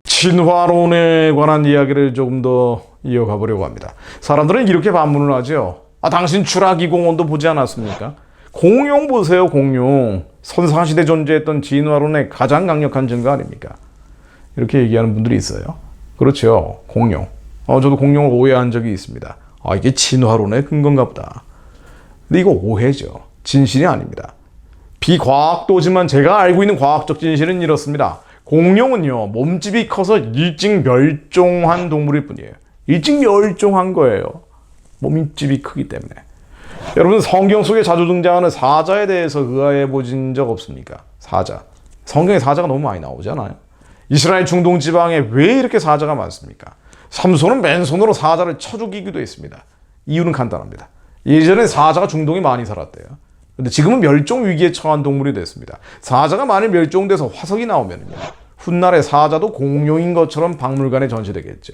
진화론에 관한 이야기를 조금 더 이어가 보려고 합니다. 사람들은 이렇게 반문을 하죠. 당신 추락이공원도 보지 않았습니까? 공룡 보세요, 공룡. 선사시대 존재했던 진화론의 가장 강력한 증거 아닙니까? 이렇게 얘기하는 분들이 있어요. 그렇죠, 공룡. 저도 공룡을 오해한 적이 있습니다. 이게 진화론의 근거인가 보다. 근데 이거 오해죠. 진실이 아닙니다. 비과학도지만 제가 알고 있는 과학적 진실은 이렇습니다. 공룡은요, 몸집이 커서 일찍 멸종한 동물일 뿐이에요. 일찍 멸종한 거예요. 몸집이 크기 때문에. 여러분, 성경 속에 자주 등장하는 사자에 대해서 의아해 보신 적 없습니까? 사자. 성경에 사자가 너무 많이 나오잖아요. 이스라엘 중동 지방에 왜 이렇게 사자가 많습니까? 삼손은 맨손으로 사자를 쳐 죽이기도 했습니다. 이유는 간단합니다. 예전에 사자가 중동에 많이 살았대요. 근데 지금은 멸종 위기에 처한 동물이 됐습니다. 사자가 만일 멸종돼서 화석이 나오면요, 훗날에 사자도 공룡인 것처럼 박물관에 전시되겠죠.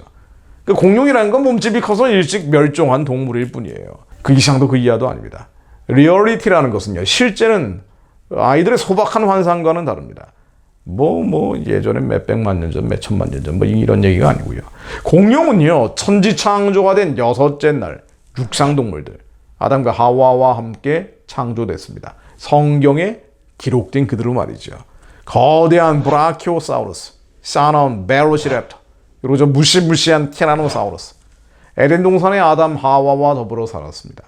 그 공룡이라는 건 몸집이 커서 일찍 멸종한 동물일 뿐이에요. 그 이상도 그 이하도 아닙니다. 리얼리티라는 것은요, 실제는 아이들의 소박한 환상과는 다릅니다. 예전에 몇백만 년 전, 몇천만 년 전, 이런 얘기가 아니고요. 공룡은요, 천지창조가 된 여섯째 날, 육상동물들, 아담과 하와와 함께 창조됐습니다. 성경에 기록된 그대로 말이죠. 거대한 브라키오사우루스, 사나운 벨로시랩터, 그리고 저 무시무시한 티라노사우루스. 에덴 동산의 아담 하와와 더불어 살았습니다.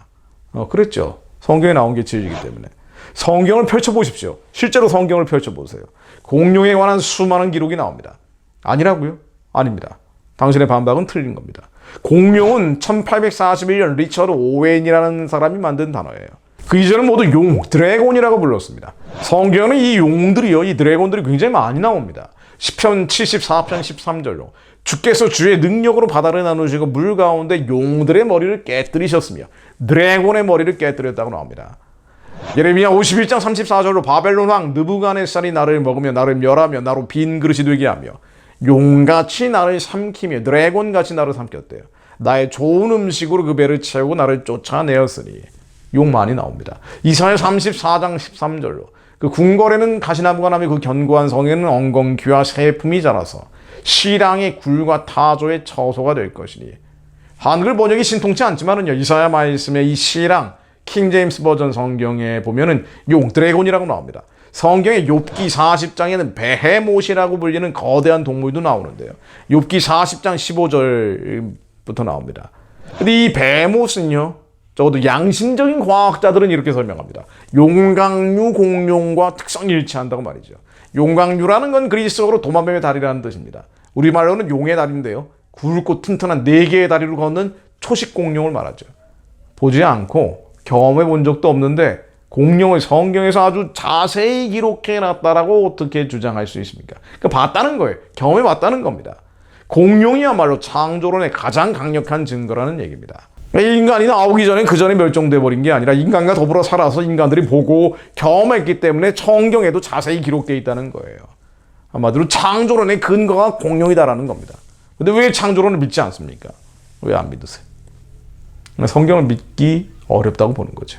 그랬죠. 성경에 나온 게 진리이기 때문에. 성경을 펼쳐보십시오. 실제로 성경을 펼쳐보세요. 공룡에 관한 수많은 기록이 나옵니다. 아니라고요? 아닙니다. 당신의 반박은 틀린 겁니다. 공룡은 1841년 리처드 오웬이라는 사람이 만든 단어예요. 그 이전은 모두 용, 드래곤이라고 불렀습니다. 성경은 이 용들이요, 이 드래곤들이 굉장히 많이 나옵니다. 시편 74편 13절로 주께서 주의 능력으로 바다를 나누시고 물 가운데 용들의 머리를 깨뜨리셨으며 드래곤의 머리를 깨뜨렸다고 나옵니다. 예레미야 51장 34절로 바벨론 왕 느부갓네살이 나를 먹으며 나를 멸하며 나로 빈 그릇이 되게 하며 용같이 나를 삼키며 드래곤같이 나를 삼켰대요. 나의 좋은 음식으로 그 배를 채우고 나를 쫓아내었으니. 용 많이 나옵니다. 이사야 34장 13절로 그 궁궐에는 가시나무가 나며 그 견고한 성에는 엉겅퀴와 새품이 자라서 시랑의 굴과 타조의 처소가 될 것이니. 한글 번역이 신통치 않지만은요, 이사야 말씀에 이 시랑 킹제임스 버전 성경에 보면은 용, 드래곤이라고 나옵니다. 성경의 욥기 40장에는 베헤못이라고 불리는 거대한 동물도 나오는데요. 욥기 40장 15절부터 나옵니다. 근데 이 베헤못은요, 적어도 양심적인 과학자들은 이렇게 설명합니다. 용광류 공룡과 특성이 일치한다고 말이죠. 용광류라는 건 그리스어로 도마뱀의 다리라는 뜻입니다. 우리말로는 용의 다리인데요, 굵고 튼튼한 4개의 다리로 걷는 초식 공룡을 말하죠. 보지 않고 경험해 본 적도 없는데 공룡을 성경에서 아주 자세히 기록해놨다라고 어떻게 주장할 수 있습니까? 그러니까 봤다는 거예요. 경험해 봤다는 겁니다. 공룡이야말로 창조론의 가장 강력한 증거라는 얘기입니다. 인간이 나오기 전에 그 전에 멸종돼 버린 게 아니라 인간과 더불어 살아서 인간들이 보고 경험했기 때문에 성경에도 자세히 기록되어 있다는 거예요. 한마디로 창조론의 근거가 공룡이다라는 겁니다. 근데 왜 창조론을 믿지 않습니까? 왜 안 믿으세요? 성경을 믿기 어렵다고 보는 거죠.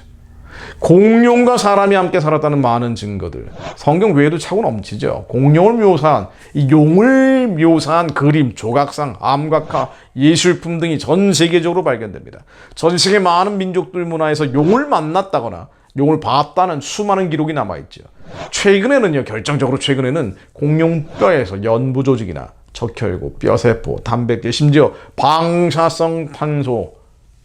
공룡과 사람이 함께 살았다는 많은 증거들, 성경 외에도 차고 넘치죠. 공룡을 묘사한, 이 용을 묘사한 그림, 조각상, 암각화, 예술품 등이 전 세계적으로 발견됩니다. 전 세계 많은 민족들 문화에서 용을 만났다거나 용을 봤다는 수많은 기록이 남아있죠. 최근에는요, 결정적으로 최근에는 공룡뼈에서 연부 조직이나 적혈구, 뼈세포, 단백질, 심지어 방사성 탄소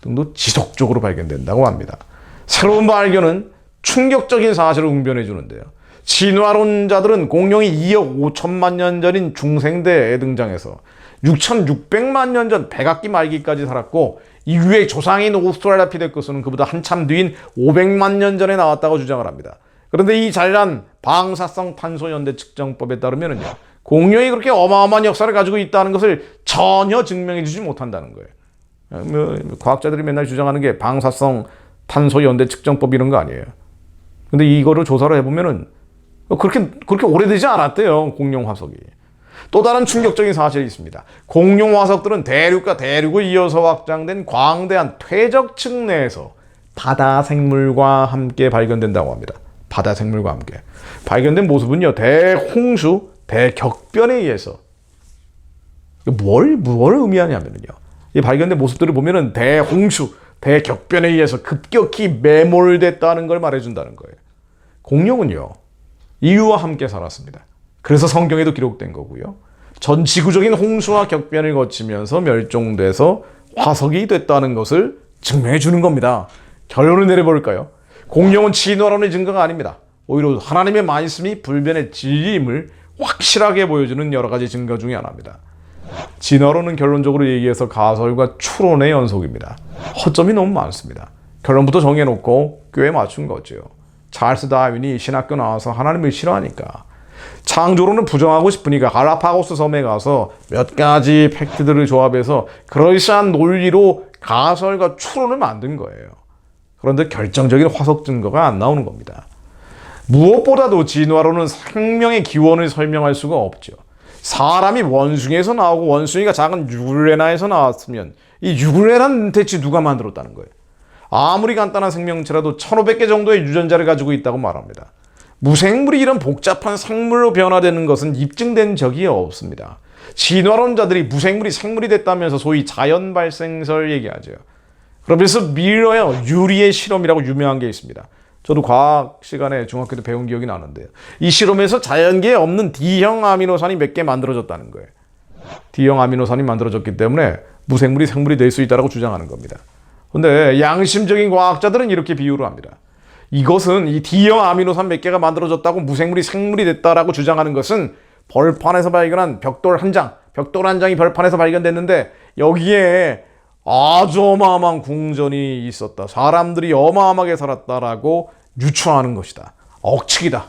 등도 지속적으로 발견된다고 합니다. 새로운 발견은 충격적인 사실을 웅변해 주는데요. 진화론자들은 공룡이 2억 5천만 년 전인 중생대에 등장해서 6,600만 년 전 백악기 말기까지 살았고, 이후에 조상인 오스트랄라피테쿠스는 그보다 한참 뒤인 500만 년 전에 나왔다고 주장을 합니다. 그런데 이 잘난 방사성 탄소 연대 측정법에 따르면요, 공룡이 그렇게 어마어마한 역사를 가지고 있다는 것을 전혀 증명해 주지 못한다는 거예요. 과학자들이 맨날 주장하는 게 방사성 탄소 연대 측정법 이런 거 아니에요. 근데 이거를 조사를 해보면은 그렇게 오래되지 않았대요, 공룡 화석이. 또 다른 충격적인 사실이 있습니다. 공룡 화석들은 대륙과 대륙을 이어서 확장된 광대한 퇴적층 내에서 바다 생물과 함께 발견된다고 합니다. 바다 생물과 함께. 발견된 모습은요, 대홍수, 대격변에 의해서. 뭘 의미하냐면요. 이 발견된 모습들을 보면은 대홍수, 대격변에 의해서 급격히 매몰됐다는 걸 말해준다는 거예요. 공룡은요, 이유와 함께 살았습니다. 그래서 성경에도 기록된 거고요. 전 지구적인 홍수와 격변을 거치면서 멸종돼서 화석이 됐다는 것을 증명해 주는 겁니다. 결론을 내려볼까요? 공룡은 진화론의 증거가 아닙니다. 오히려 하나님의 말씀이 불변의 진리임을 확실하게 보여주는 여러 가지 증거 중에 하나입니다. 진화론은 결론적으로 얘기해서 가설과 추론의 연속입니다. 허점이 너무 많습니다. 결론부터 정해놓고 꽤 맞춘 거죠. 찰스 다윈이 신학교 나와서 하나님을 싫어하니까, 창조론을 부정하고 싶으니까 갈라파고스 섬에 가서 몇 가지 팩트들을 조합해서 그럴싸한 논리로 가설과 추론을 만든 거예요. 그런데 결정적인 화석 증거가 안 나오는 겁니다. 무엇보다도 진화론은 생명의 기원을 설명할 수가 없죠. 사람이 원숭이에서 나오고 원숭이가 작은 유글레나에서 나왔으면 이 유글레나는 대체 누가 만들었다는 거예요? 아무리 간단한 생명체라도 1500개 정도의 유전자를 가지고 있다고 말합니다. 무생물이 이런 복잡한 생물로 변화되는 것은 입증된 적이 없습니다. 진화론자들이 무생물이 생물이 됐다면서 소위 자연 발생설 얘기하죠. 그러면서 밀러의 유리의 실험이라고 유명한 게 있습니다. 저도 과학 시간에 중학교 때 배운 기억이 나는데요. 이 실험에서 자연계에 없는 D형 아미노산이 몇 개 만들어졌다는 거예요. D형 아미노산이 만들어졌기 때문에 무생물이 생물이 될 수 있다고 주장하는 겁니다. 그런데 양심적인 과학자들은 이렇게 비유를 합니다. 이것은 이 D형 아미노산 몇 개가 만들어졌다고 무생물이 생물이 됐다라고 주장하는 것은 벌판에서 발견한 벽돌 한 장이 벌판에서 발견됐는데 여기에 아주 어마어마한 궁전이 있었다. 사람들이 어마어마하게 살았다라고 유추하는 것이다. 억측이다.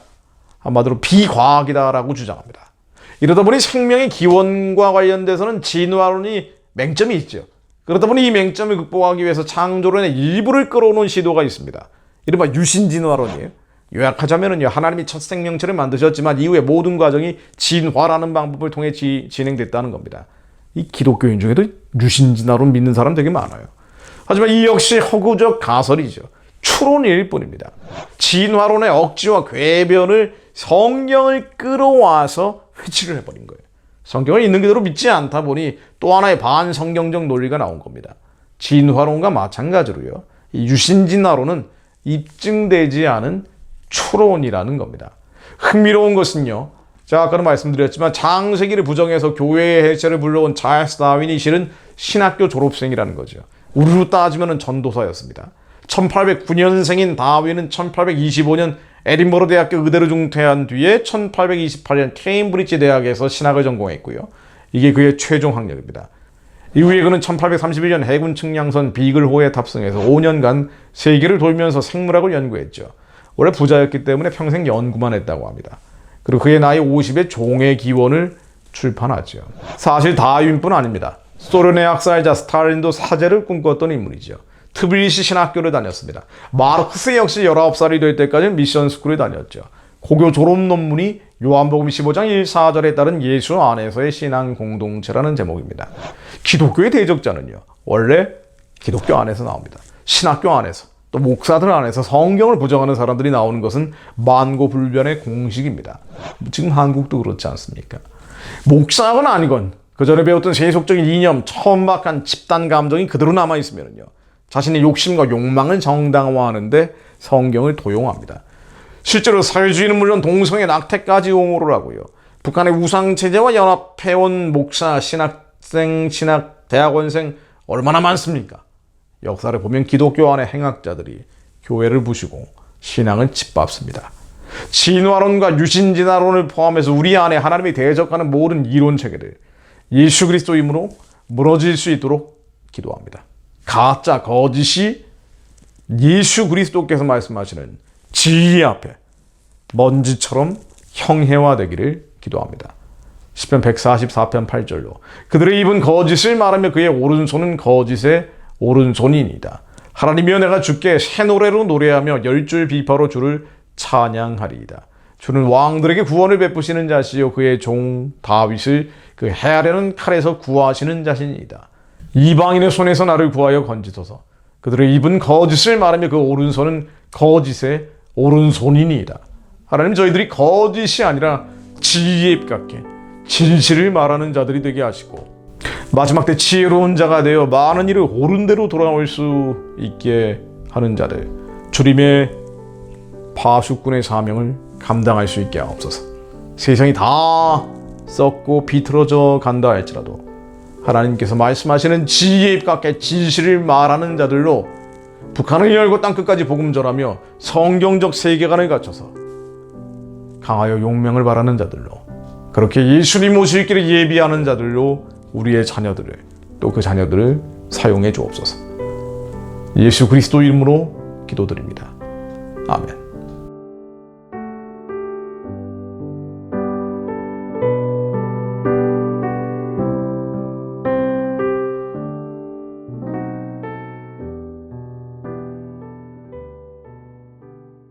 한마디로 비과학이다라고 주장합니다. 이러다 보니 생명의 기원과 관련돼서는 진화론이 맹점이 있죠. 그러다 보니 이 맹점을 극복하기 위해서 창조론의 일부를 끌어오는 시도가 있습니다. 이른바 유신진화론이에요. 요약하자면요, 하나님이 첫 생명체를 만드셨지만 이후에 모든 과정이 진화라는 방법을 통해 진행됐다는 겁니다. 이 기독교인 중에도 유신진화론 믿는 사람 되게 많아요. 하지만 이 역시 허구적 가설이죠. 추론일 뿐입니다. 진화론의 억지와 궤변을 성경을 끌어와서 회치를 해버린 거예요. 성경을 있는 그대로 믿지 않다 보니 또 하나의 반성경적 논리가 나온 겁니다. 진화론과 마찬가지로요, 이 유신진화론은 입증되지 않은 추론이라는 겁니다. 흥미로운 것은요, 제가 아까도 말씀드렸지만 창세기를 부정해서 교회의 해체를 불러온 찰스 다윈이 실은 신학교 졸업생이라는 거죠. 우리로 따지면 전도사였습니다. 1809년생인 다윈은 1825년 에딘버러 대학교 의대를 중퇴한 뒤에 1828년 케임브리지 대학에서 신학을 전공했고요. 이게 그의 최종 학력입니다. 이후에 그는 1831년 해군 측량선 비글호에 탑승해서 5년간 세계를 돌면서 생물학을 연구했죠. 원래 부자였기 때문에 평생 연구만 했다고 합니다. 그리고 그의 나이 50에 종의 기원을 출판하죠. 사실 다윈뿐 아닙니다. 소련의 학살자 스탈린도 사제를 꿈꿨던 인물이죠. 트빌리시 신학교를 다녔습니다. 마르크스 역시 19살이 될 때까지는 미션 스쿨을 다녔죠. 고교 졸업 논문이 요한복음 15장 1,4절에 따른 예수 안에서의 신앙 공동체라는 제목입니다. 기독교의 대적자는요, 원래 기독교 안에서 나옵니다. 신학교 안에서, 또 목사들 안에서 성경을 부정하는 사람들이 나오는 것은 만고불변의 공식입니다. 지금 한국도 그렇지 않습니까? 목사건 아니건 그 전에 배웠던 세속적인 이념, 천박한 집단 감정이 그대로 남아있으면요, 자신의 욕심과 욕망을 정당화하는데 성경을 도용합니다. 실제로 사회주의는 물론 동성애 낙태까지 옹호를 하고요. 북한의 우상체제와 연합해온 목사, 신학생, 대학원생 얼마나 많습니까? 역사를 보면 기독교 안의 행악자들이 교회를 부수고 신앙을 짓밟습니다. 진화론과 유신진화론을 포함해서 우리 안에 하나님이 대적하는 모든 이론체계들, 예수 그리스도 이름으로 무너질 수 있도록 기도합니다. 가짜, 거짓이 예수 그리스도께서 말씀하시는 진리 앞에 먼지처럼 형해화되기를 기도합니다. 시편 144편 8절로 그들의 입은 거짓을 말하며 그의 오른손은 거짓의 오른손이니이다. 하나님이여 내가 주께 새 노래로 노래하며 열줄 비파로 주를 찬양하리이다. 주는 왕들에게 구원을 베푸시는 자시요 그의 종 다윗을 그 해하려는 칼에서 구하시는 자신이다. 이방인의 손에서 나를 구하여 건지소서. 그들의 입은 거짓을 말하며 그 오른손은 거짓의 오른손이니이다. 하나님, 저희들이 거짓이 아니라 지혜롭게 진실을 말하는 자들이 되게 하시고 마지막 때 지혜로운 자가 되어 많은 일을 옳은 대로 돌아올 수 있게 하는 자들, 주님의 파수꾼의 사명을 감당할 수 있게 하옵소서. 세상이 다 썩고 비틀어져 간다 할지라도 하나님께서 말씀하시는 지혜롭게 진실을 말하는 자들로 북한을 열고 땅끝까지 복음 전하며 성경적 세계관을 갖춰서 강하여 용명을 바라는 자들로, 그렇게 예수님 오실 길을 예비하는 자들로 우리의 자녀들을, 또 그 자녀들을 사용해 주옵소서. 예수 그리스도 이름으로 기도드립니다. 아멘.